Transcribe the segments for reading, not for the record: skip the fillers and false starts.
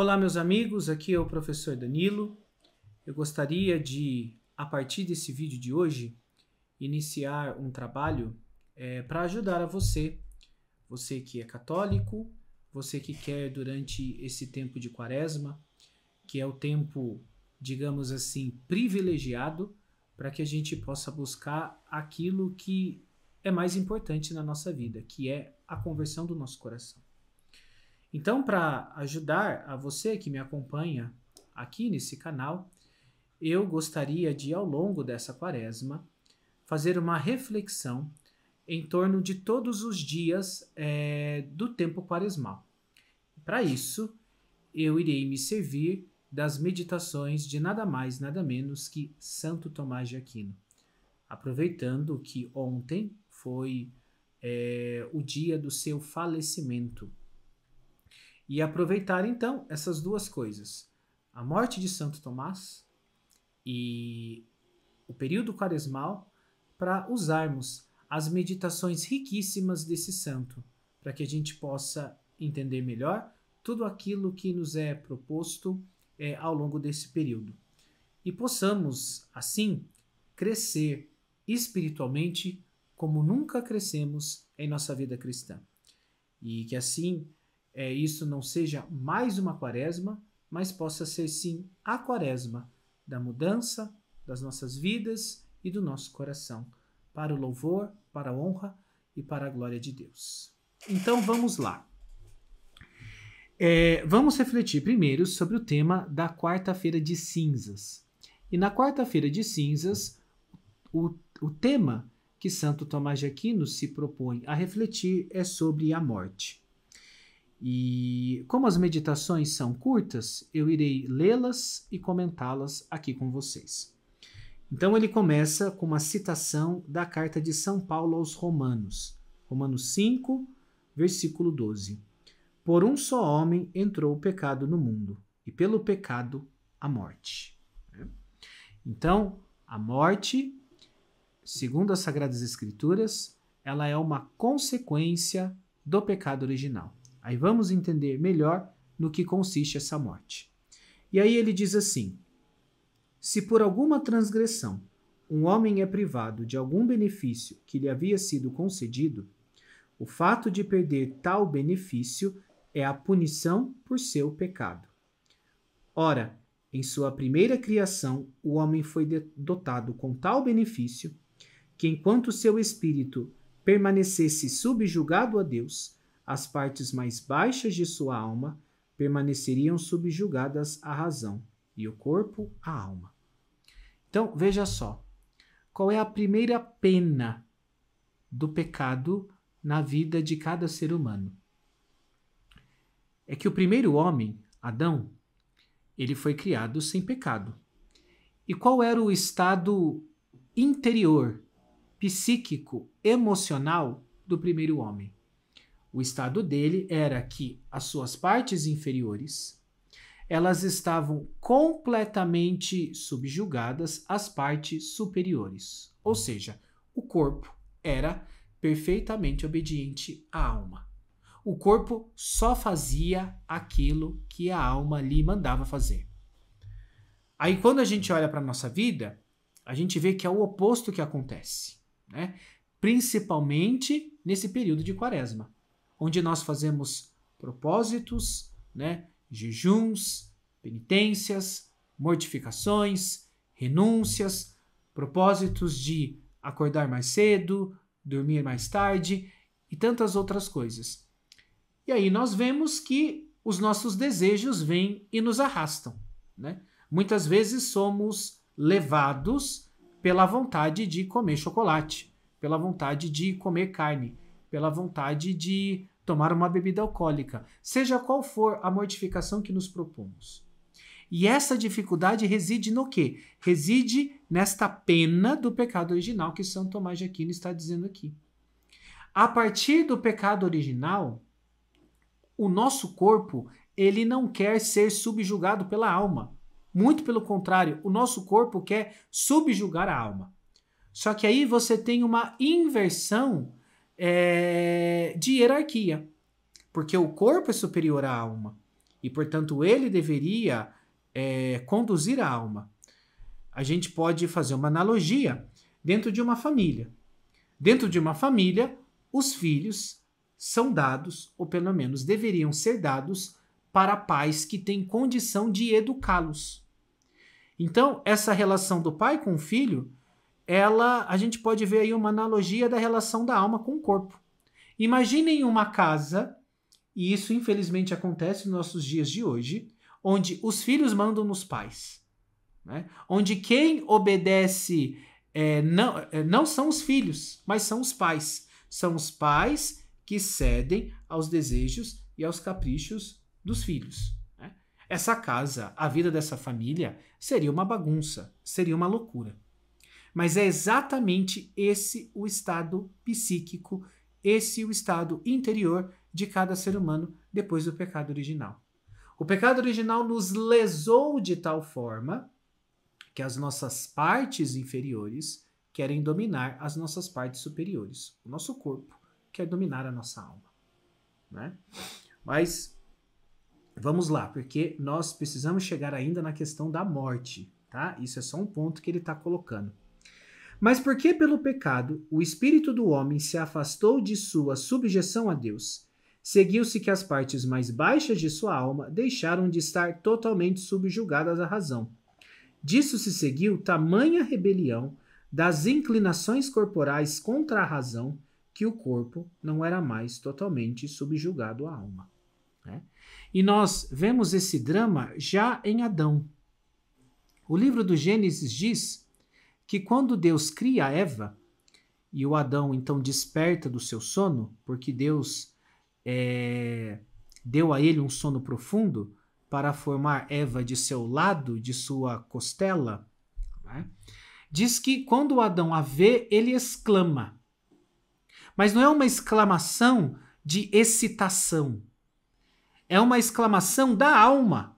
Olá, meus amigos, aqui é o professor Danilo. Eu gostaria de, a partir desse vídeo de hoje, iniciar um trabalho para ajudar a você que é católico, você que quer durante esse tempo de quaresma, que é o tempo, digamos assim, privilegiado, para que a gente possa buscar aquilo que é mais importante na nossa vida, que é a conversão do nosso coração. Então, para ajudar a você que me acompanha aqui nesse canal, eu gostaria de, ao longo dessa quaresma, fazer uma reflexão em torno de todos os dias do tempo quaresmal. Para isso, eu irei me servir das meditações de nada mais, nada menos que Santo Tomás de Aquino. Aproveitando que ontem foi o dia do seu falecimento. E aproveitar então essas duas coisas, a morte de Santo Tomás e o período quaresmal, para usarmos as meditações riquíssimas desse santo, para que a gente possa entender melhor tudo aquilo que nos é proposto ao longo desse período. E possamos, assim, crescer espiritualmente como nunca crescemos em nossa vida cristã. E que assim isso não seja mais uma quaresma, mas possa ser sim a quaresma da mudança das nossas vidas e do nosso coração, para o louvor, para a honra e para a glória de Deus. Então vamos lá. Vamos refletir primeiro sobre o tema da quarta-feira de cinzas. E na quarta-feira de cinzas, o tema que Santo Tomás de Aquino se propõe a refletir é sobre a morte. E como as meditações são curtas, eu irei lê-las e comentá-las aqui com vocês. Então ele começa com uma citação da carta de São Paulo aos Romanos, Romanos 5, versículo 12. Por um só homem entrou o pecado no mundo, e pelo pecado a morte. Então, a morte, segundo as Sagradas Escrituras, ela é uma consequência do pecado original. Aí vamos entender melhor no que consiste essa morte. E aí ele diz assim: se por alguma transgressão um homem é privado de algum benefício que lhe havia sido concedido, o fato de perder tal benefício é a punição por seu pecado. Ora, em sua primeira criação, o homem foi dotado com tal benefício que, enquanto seu espírito permanecesse subjugado a Deus, as partes mais baixas de sua alma permaneceriam subjugadas à razão, e o corpo à alma. Então, veja só, qual é a primeira pena do pecado na vida de cada ser humano? É que o primeiro homem, Adão, ele foi criado sem pecado. E qual era o estado interior, psíquico, emocional do primeiro homem? O estado dele era que as suas partes inferiores, elas estavam completamente subjugadas às partes superiores. Ou seja, o corpo era perfeitamente obediente à alma. O corpo só fazia aquilo que a alma lhe mandava fazer. Aí quando a gente olha para a nossa vida, a gente vê que é o oposto que acontece, né? Principalmente nesse período de quaresma, onde nós fazemos propósitos, né, jejuns, penitências, mortificações, renúncias, propósitos de acordar mais cedo, dormir mais tarde e tantas outras coisas. E aí nós vemos que os nossos desejos vêm e nos arrastam, né? Muitas vezes somos levados pela vontade de comer chocolate, pela vontade de comer carne, pela vontade de tomar uma bebida alcoólica, seja qual for a mortificação que nos propomos. E essa dificuldade reside no quê? Reside nesta pena do pecado original que São Tomás de Aquino está dizendo aqui. A partir do pecado original, o nosso corpo, ele não quer ser subjugado pela alma. Muito pelo contrário, o nosso corpo quer subjugar a alma. Só que aí você tem uma inversão de hierarquia, porque o corpo é superior à alma. e, portanto, ele deveria conduzir a alma. A gente pode fazer uma analogia dentro de uma família. Dentro de uma família, os filhos são dados, ou pelo menos deveriam ser dados, para pais que têm condição de educá-los. Então, essa relação do pai com o filho, a gente pode ver aí uma analogia da relação da alma com o corpo. Imaginem uma casa, e isso infelizmente acontece nos nossos dias de hoje, onde os filhos mandam nos pais, né? Onde quem obedece não são os filhos, mas são os pais. São os pais que cedem aos desejos e aos caprichos dos filhos, né? Essa casa, a vida dessa família, seria uma bagunça, seria uma loucura. Mas é exatamente esse o estado psíquico, esse o estado interior de cada ser humano depois do pecado original. O pecado original nos lesou de tal forma que as nossas partes inferiores querem dominar as nossas partes superiores. O nosso corpo quer dominar a nossa alma, né? Mas vamos lá, porque nós precisamos chegar ainda na questão da morte, tá? Isso é só um ponto que ele está colocando. Mas porque pelo pecado o espírito do homem se afastou de sua subjeção a Deus, seguiu-se que as partes mais baixas de sua alma deixaram de estar totalmente subjugadas à razão. Disso se seguiu tamanha rebelião das inclinações corporais contra a razão, que o corpo não era mais totalmente subjugado à alma, né? E nós vemos esse drama já em Adão. O livro do Gênesis diz que quando Deus cria Eva, e o Adão então desperta do seu sono, porque Deus deu a ele um sono profundo para formar Eva de seu lado, de sua costela, né? Diz que quando Adão a vê, ele exclama. Mas não é uma exclamação de excitação. É uma exclamação da alma.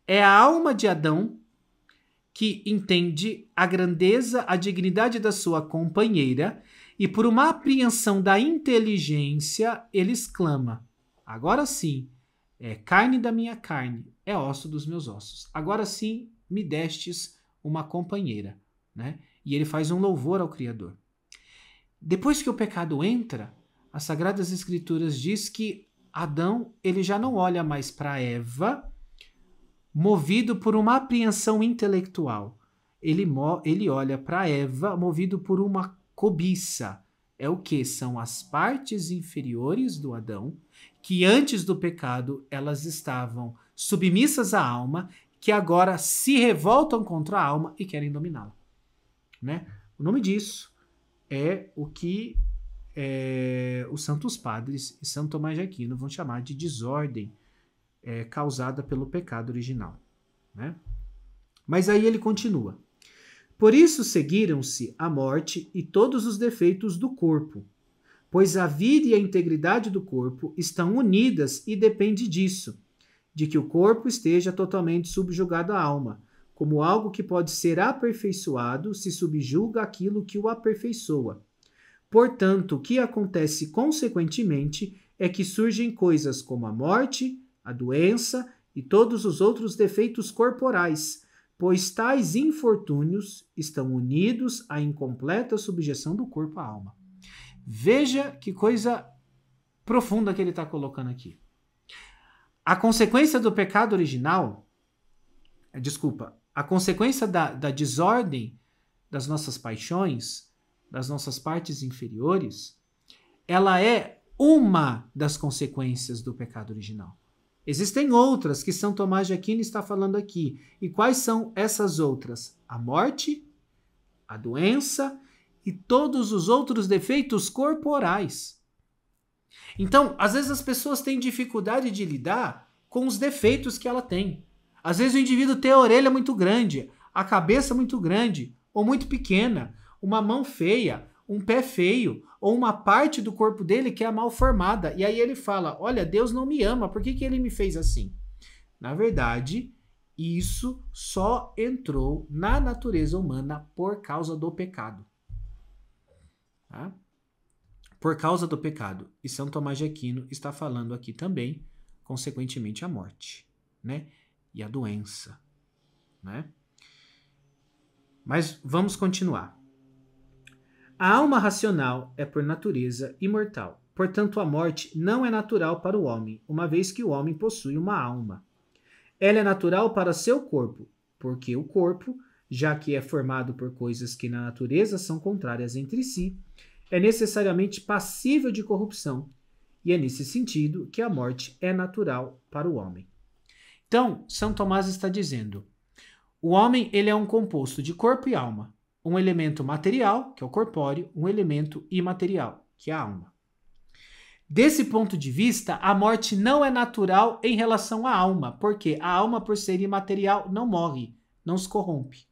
É a alma de Adão que entende a grandeza, a dignidade da sua companheira e por uma apreensão da inteligência, ele exclama: agora sim, é carne da minha carne, é osso dos meus ossos. Agora sim, me destes uma companheira, né? E ele faz um louvor ao Criador. Depois que o pecado entra, as Sagradas Escrituras diz que Adão ele já não olha mais para Eva movido por uma apreensão intelectual. Ele olha para Eva movido por uma cobiça. É o que? São as partes inferiores do Adão, que antes do pecado elas estavam submissas à alma, que agora se revoltam contra a alma e querem dominá-la, né? O nome disso é o que os santos padres e São Tomás de Aquino vão chamar de desordem causada pelo pecado original, né? Mas aí ele continua. Por isso seguiram-se a morte e todos os defeitos do corpo, pois a vida e a integridade do corpo estão unidas e depende disso, de que o corpo esteja totalmente subjugado à alma, como algo que pode ser aperfeiçoado se subjuga aquilo que o aperfeiçoa. Portanto, o que acontece consequentemente é que surgem coisas como a morte, a doença e todos os outros defeitos corporais, pois tais infortúnios estão unidos à incompleta subjeção do corpo à alma. Veja que coisa profunda que ele está colocando aqui. A consequência do pecado original, a consequência da desordem das nossas paixões, das nossas partes inferiores, ela é uma das consequências do pecado original. Existem outras que São Tomás de Aquino está falando aqui. E quais são essas outras? A morte, a doença e todos os outros defeitos corporais. Então, às vezes as pessoas têm dificuldade de lidar com os defeitos que ela tem. Às vezes o indivíduo tem a orelha muito grande, a cabeça muito grande ou muito pequena, uma mão feia, um pé feio, ou uma parte do corpo dele que é mal formada. E aí ele fala, olha, Deus não me ama, por que ele me fez assim? Na verdade, isso só entrou na natureza humana por causa do pecado. Tá? Por causa do pecado. E São Tomás de Aquino está falando aqui também consequentemente a morte, né? E a doença, né? Mas vamos continuar. A alma racional é por natureza imortal. Portanto, a morte não é natural para o homem, uma vez que o homem possui uma alma. Ela é natural para seu corpo, porque o corpo, já que é formado por coisas que na natureza são contrárias entre si, é necessariamente passível de corrupção, e é nesse sentido que a morte é natural para o homem. Então, São Tomás está dizendo, o homem ele é um composto de corpo e alma, um elemento material, que é o corpóreo, um elemento imaterial, que é a alma. Desse ponto de vista, a morte não é natural em relação à alma, porque a alma, por ser imaterial, não morre, não se corrompe.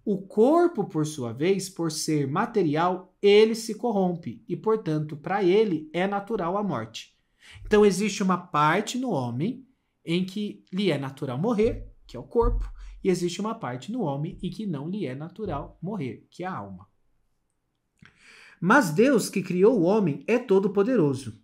O corpo, por sua vez, por ser material, ele se corrompe e, portanto, para ele é natural a morte. Então, existe uma parte no homem em que lhe é natural morrer, que é o corpo, e existe uma parte no homem em que não lhe é natural morrer, que é a alma. Mas Deus, que criou o homem, é todo-poderoso.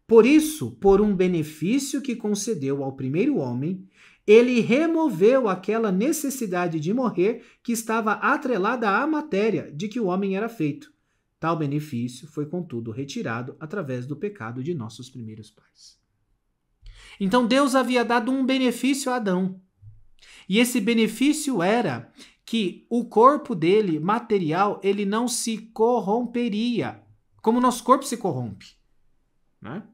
Por isso, por um benefício que concedeu ao primeiro homem, ele removeu aquela necessidade de morrer que estava atrelada à matéria de que o homem era feito. Tal benefício foi, contudo, retirado através do pecado de nossos primeiros pais. Então, Deus havia dado um benefício a Adão. E esse benefício era que o corpo dele, material, ele não se corromperia, como o nosso corpo se corrompe, né?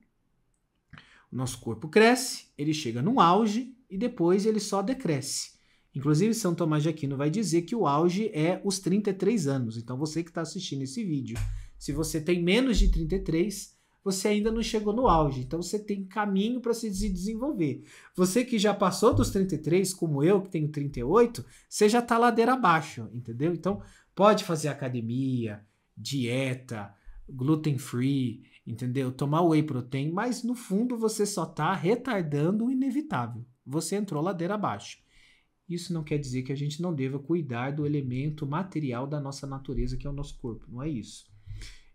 O nosso corpo cresce, ele chega num auge e depois ele só decresce. Inclusive, São Tomás de Aquino vai dizer que o auge é os 33 anos. Então, você que está assistindo esse vídeo, se você tem menos de 33, você ainda não chegou no auge. Então, você tem caminho para se desenvolver. Você que já passou dos 33, como eu, que tenho 38, você já está ladeira abaixo, entendeu? Então, pode fazer academia, dieta, gluten free, entendeu? Tomar whey protein, mas no fundo você só está retardando o inevitável. Você entrou ladeira abaixo. Isso não quer dizer que a gente não deva cuidar do elemento material da nossa natureza, que é o nosso corpo. Não é isso.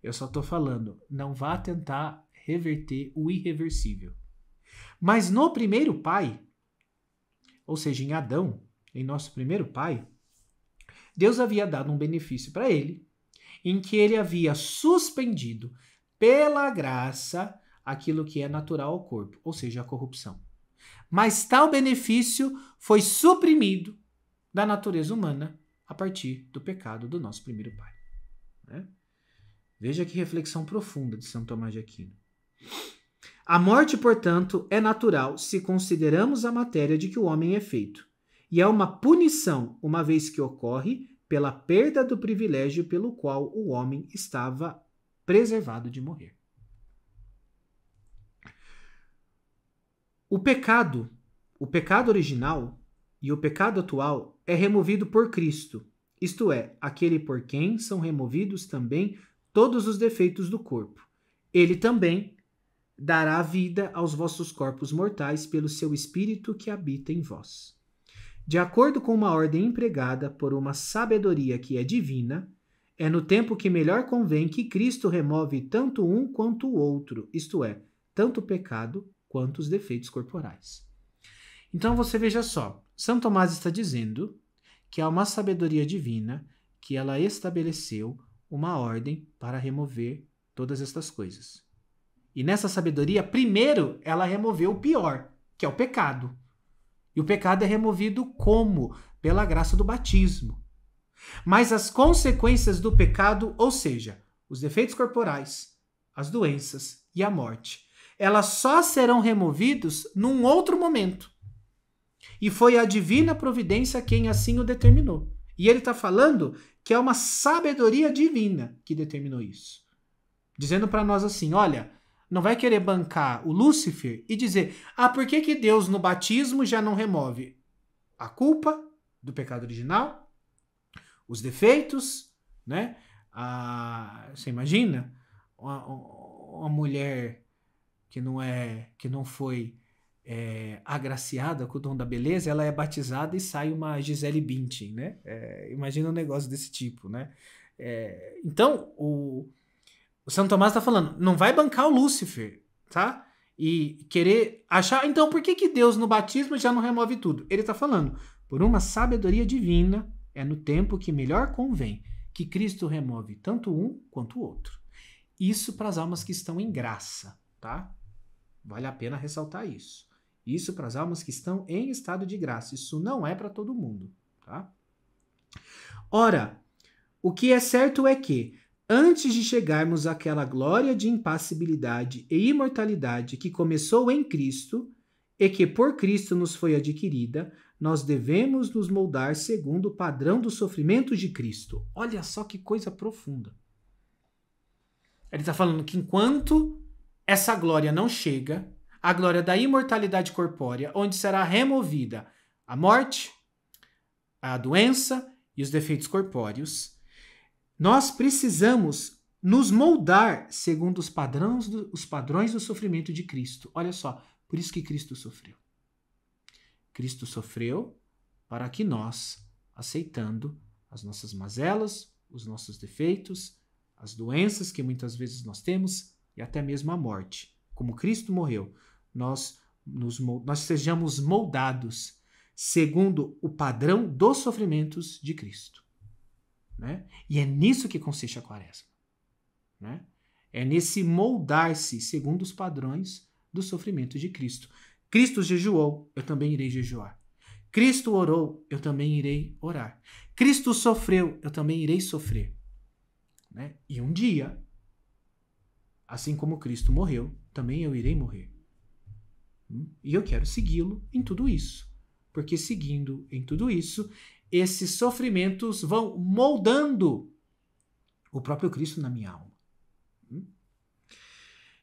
Eu só estou falando, não vá tentar reverter o irreversível. Mas no primeiro pai, ou seja, em Adão, em nosso primeiro pai, Deus havia dado um benefício para ele, em que ele havia suspendido pela graça aquilo que é natural ao corpo, ou seja, a corrupção. Mas tal benefício foi suprimido da natureza humana a partir do pecado do nosso primeiro pai, né? Veja que reflexão profunda de São Tomás de Aquino. A morte, portanto, é natural se consideramos a matéria de que o homem é feito, e é uma punição, uma vez que ocorre pela perda do privilégio pelo qual o homem estava preservado de morrer. O pecado original e o pecado atual é removido por Cristo, isto é, aquele por quem são removidos também todos os defeitos do corpo. Ele também dará vida aos vossos corpos mortais pelo seu Espírito que habita em vós. De acordo com uma ordem empregada por uma sabedoria que é divina, é no tempo que melhor convém que Cristo remove tanto um quanto o outro, isto é, tanto o pecado quanto os defeitos corporais. Então você veja só, São Tomás está dizendo que há uma sabedoria divina que ela estabeleceu uma ordem para remover todas estas coisas. E nessa sabedoria, primeiro, ela removeu o pior, que é o pecado. E o pecado é removido como? Pela graça do batismo. Mas as consequências do pecado, ou seja, os defeitos corporais, as doenças e a morte, elas só serão removidos num outro momento. E foi a divina providência quem assim o determinou. E ele está falando que é uma sabedoria divina que determinou isso. Dizendo para nós assim, olha, não vai querer bancar o Lúcifer e dizer, por que Deus no batismo já não remove a culpa do pecado original, os defeitos, né? Você imagina uma mulher que não foi agraciada com o dom da beleza, ela é batizada e sai uma Gisele Bündchen, né? Imagina um negócio desse tipo, né? Então, o São Tomás está falando, não vai bancar o Lúcifer, tá? e querer achar, então por que Deus no batismo já não remove tudo? Ele está falando, por uma sabedoria divina, é no tempo que melhor convém, que Cristo remove tanto um quanto o outro. Isso para as almas que estão em graça, tá? Vale a pena ressaltar isso. Isso para as almas que estão em estado de graça. Isso não é para todo mundo, tá? Ora, o que é certo é que, antes de chegarmos àquela glória de impassibilidade e imortalidade que começou em Cristo e que por Cristo nos foi adquirida, nós devemos nos moldar segundo o padrão do sofrimento de Cristo. Olha só que coisa profunda. Ele está falando que enquanto essa glória não chega, a glória da imortalidade corpórea, onde será removida a morte, a doença e os defeitos corpóreos, nós precisamos nos moldar segundo os padrões do sofrimento de Cristo. Olha só, por isso que Cristo sofreu. Cristo sofreu para que nós, aceitando as nossas mazelas, os nossos defeitos, as doenças que muitas vezes nós temos e até mesmo a morte, como Cristo morreu, nós sejamos moldados segundo o padrão dos sofrimentos de Cristo. Né? E é nisso que consiste a quaresma. Né? É nesse moldar-se segundo os padrões do sofrimento de Cristo. Cristo jejuou, eu também irei jejuar. Cristo orou, eu também irei orar. Cristo sofreu, eu também irei sofrer. Né? E um dia, assim como Cristo morreu, também eu irei morrer. E eu quero segui-lo em tudo isso. Porque seguindo em tudo isso, esses sofrimentos vão moldando o próprio Cristo na minha alma.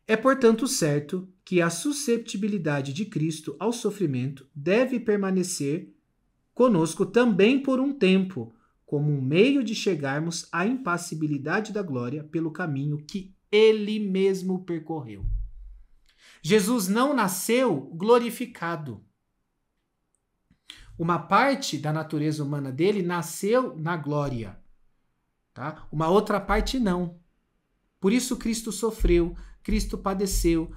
É, portanto, certo que a susceptibilidade de Cristo ao sofrimento deve permanecer conosco também por um tempo, como um meio de chegarmos à impassibilidade da glória pelo caminho que ele mesmo percorreu. Jesus não nasceu glorificado. Uma parte da natureza humana dele nasceu na glória, tá? Uma outra parte não. Por isso Cristo sofreu, Cristo padeceu,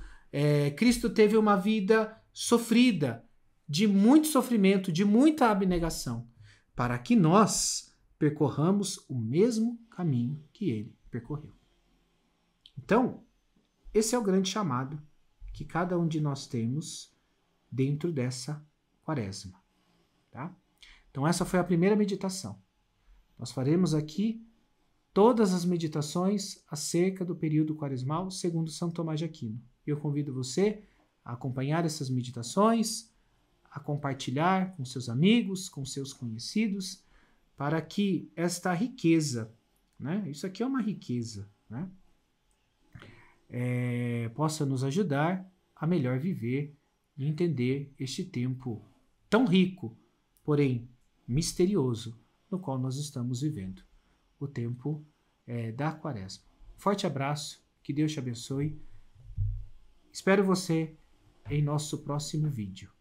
Cristo teve uma vida sofrida, de muito sofrimento, de muita abnegação, para que nós percorramos o mesmo caminho que ele percorreu. Então, esse é o grande chamado que cada um de nós temos dentro dessa quaresma. Tá? Então essa foi a primeira meditação. Nós faremos aqui todas as meditações acerca do período quaresmal segundo São Tomás de Aquino. Eu convido você a acompanhar essas meditações, a compartilhar com seus amigos, com seus conhecidos, para que esta riqueza, né? Isso aqui é uma riqueza, né? Possa nos ajudar a melhor viver e entender este tempo tão rico, porém misterioso, no qual nós estamos vivendo, o tempo da quaresma. Forte abraço, que Deus te abençoe. Espero você em nosso próximo vídeo.